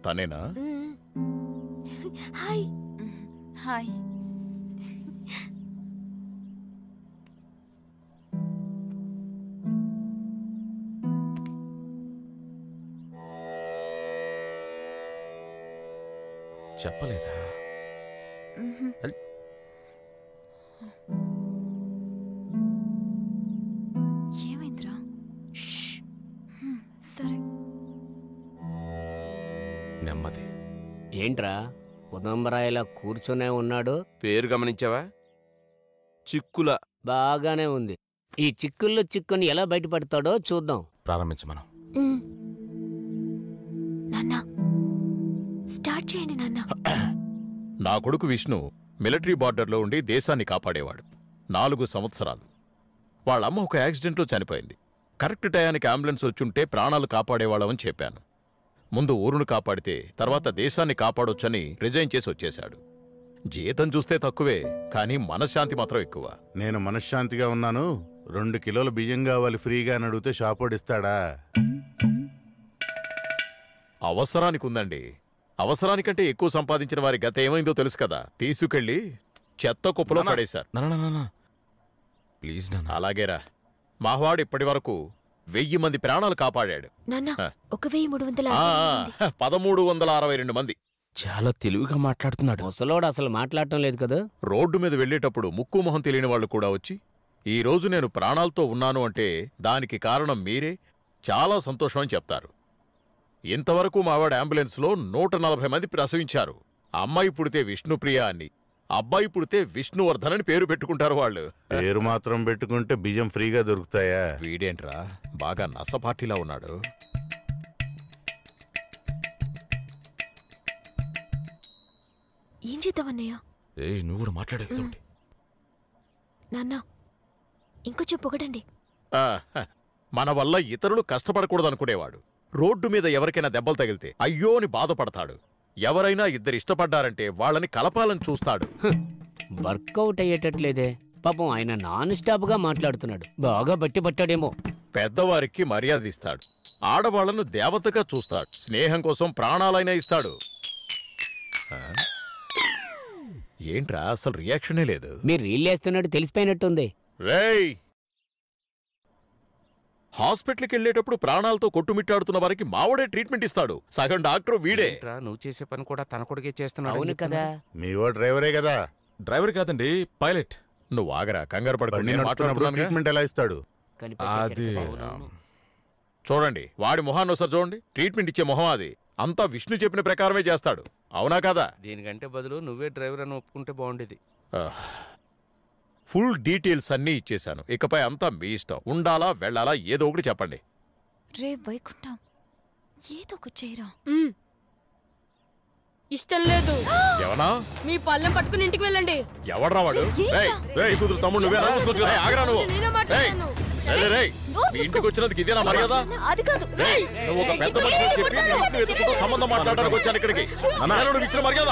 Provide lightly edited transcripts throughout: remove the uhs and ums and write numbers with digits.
తనేనా? Hi. Hi. చెప్పలేదా? ఏమైందిరా? సరే. నెమ్మది. ఏంట్రా ఉదంబరాయిలా కూర్చునే ఉన్నాడు? పేరు గమనించావా? చిక్కుల. బాగానే ఉంది. ఈ చిక్కుల్లో చిక్కుని ఎలా బయటపడతాడో చూద్దాం. ప్రారంభించు మనం. నాన్న స్టార్ట్ చేయండి నాన్న. నా కొడుకు విష్ణు మిలిటరీ బార్డర్లో ఉండి దేశాన్ని కాపాడేవాడు. 4 సంవత్సరాలు. వాళ్ళమ్మ ఒక యాక్సిడెంట్లో చనిపోయింది. కరెక్ట్ టయానికి అంబులెన్స్ వచ్చుంటే ప్రాణాలు కాపాడేవాళ్ళమని చెప్పాను. ముందు ఊరును కాపాడితే తర్వాత దేశాన్ని కాపాడొచ్చని రిజైన్ చేసి వచ్చేశాడు. జీతం చూస్తే తక్కువే, కానీ మనశ్శాంతి మాత్రం ఎక్కువ. నేను మనశ్శాంతిగా ఉన్నాను. 2 కిలోల బియ్యం కావాలి ఫ్రీగా అని అడిగితే షాపోడిస్తాడా? అవసరానికి ఉందండి. అవసరానికంటే ఎక్కువ సంపాదించిన వారి గత ఏమైందో తెలుసు కదా. తీసుకెళ్లి చెత్త కుప్పలో పడేశారు. ప్లీజ్ నాన్న. అలాగేరా. మావాడు ఇప్పటి వరకు 1000 మంది ప్రాణాలు కాపాడాడు. 1362 మంది. చాలా తెలివిగా మాట్లాడుతున్నాడు. ముసలోడు అసలు మాట్లాడటం లేదు కదా. రోడ్డు మీద వెళ్లేటప్పుడు ముక్కు మొహం తెలియని వాళ్ళు కూడా వచ్చి ఈ రోజు నేను ప్రాణాలతో ఉన్నాను అంటే దానికి కారణం మీరే, చాలా సంతోషం అని చెప్తారు. ఇంతవరకు మావాడు అంబులెన్స్లో 140 మంది ప్రసవించారు. అమ్మాయి పుడితే విష్ణుప్రియ అని, అబ్బాయి పుడితే విష్ణువర్ధన్ అని పేరు పెట్టుకుంటారు వాళ్ళు. పేరు మాత్రం పెట్టుకుంటే బియ్యం ఫ్రీగా దొరుకుతాయా? వీడేంట్రా బాగా నసపార్టీలా ఉన్నాడు. ఏం చేద్దామన్నయ్య? నువ్వు కూడా మాట్లాడే. నాన్న ఇంకొంచెం పొగడండి. మన వల్ల ఇతరులు కష్టపడకూడదనుకునేవాడు. రోడ్డు మీద ఎవరికైనా దెబ్బలు తగిలితే అయ్యో అని బాధపడతాడు. ఎవరైనా 2 ఇష్టపడ్డారంటే వాళ్ళని కలపాలని చూస్తాడు. వర్కౌట్ అయ్యేటట్లేదే. పాపం ఆయన నాన్ స్టాప్ గా మాట్లాడుతున్నాడు. బాగా బట్టి పట్టాడేమో. పెద్దవారికి మర్యాద ఇస్తాడు. ఆడవాళ్లను దేవతగా చూస్తాడు. స్నేహం కోసం ప్రాణాలైనా ఇస్తాడు. ఏంట్రా అసలు రియాక్షనే లేదు? మీరు రీల్లేస్తున్నట్టు తెలిసిపోయినట్టుంది. రేయ్, హాస్పిటల్కి వెళ్ళేటప్పుడు ప్రాణాలతో కొట్టుమిట్టాడుతున్న వారికి మావడే ట్రీట్మెంట్ ఇస్తాడు. సగం డాక్టర్ వీడే. నువ్వు చేసే పని కూడా తన కొడుకే చేస్తున్నాడు. అవును కదా. మీవో డ్రైవరే కదా? డ్రైవర్ కాదండి, పైలట్. నువ్వు ఆగరా, కంగారు పడుతుంది. ట్రీట్మెంట్ ఎలా ఇస్తాడు? చూడండి వాడి మొహాన్ని ఒకసారి చూడండి. ట్రీట్మెంట్ ఇచ్చే మొహం అది. అంతా విష్ణు చెప్పిన ప్రకారమే చేస్తాడు. అవునా కదా? దీనికంటే బదులు నువ్వే డ్రైవర్ అని ఒప్పుకుంటే బాగుండేది. ఫుల్ డీటెయిల్స్ అన్నీ ఇచ్చేశాను. ఇకపై అంతా మీ ఇష్టం. ఉండాలా వెళ్ళాలా ఏదో ఒకటి చెప్పండి. రే వైకుంఠం, ఏదో ఒకటి చేయరా. ఇష్టం లేదు. ఎవనా? మీ పళ్ళెం పట్టుకుని ఇంటికి వెళ్ళండి. ఎవడ్రా వాడు? కూతురు తమ్ముడు నువ్వేనా? ఆగరా నువ్వు. మీ ఇంటికి వచ్చినందుకు ఇదేనా మర్యాద? నువ్వు ఒక పెద్ద మనిషిని చెప్పి ఎదుగుతో సంబంధం మాట్లాడడానికి వచ్చాను ఇక్కడికి. నువ్వు ఇచ్చిన మర్యాద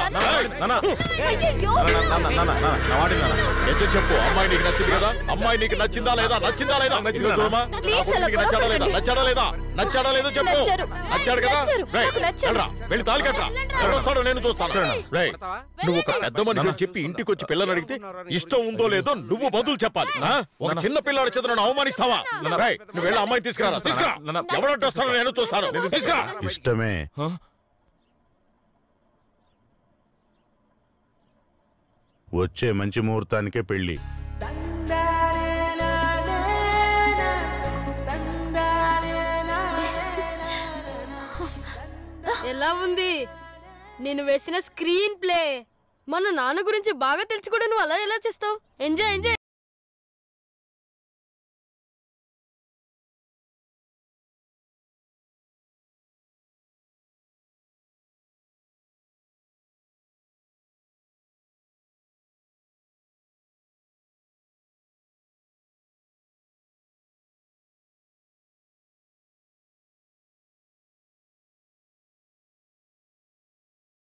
చెప్పు. అమ్మాయి నీకు నచ్చింది కదా? అమ్మాయి నీకు నచ్చిందా లేదా? నచ్చిందా లేదా? చూడమా, నచ్చాడా లేదా? నచ్చాడా లేదా? నచ్చాడా లేదో చెప్పు. నచ్చాడు కదా? వెళ్ళి తాళి కట్టరా. వస్తాడు, నేను చూస్తాను. నువ్వు ఒక పెద్ద మనిషిని చెప్పి ఇంటికి వచ్చి పిల్లని అడిగితే ఇష్టం ఉందో లేదో నువ్వు బదులు చెప్పాలి. ఒక చిన్న పిల్లాడి చేత నన్ను అవమానిస్తావా? నువ్వు వెళ్ళి అమ్మాయి తీసుకురా. ఎవరంటే వస్తారో నేను చూస్తాను. తీసుకురా. ఇష్టమే. వచ్చే మంచి ముహూర్తానికే పెళ్లి. ఎలా ఉంది నేను వేసిన స్క్రీన్ ప్లే? మన నాన్న గురించి బాగా తెలిసి కూడా నువ్వు అలా ఎలా చేస్తావు? Enjoy enjoy.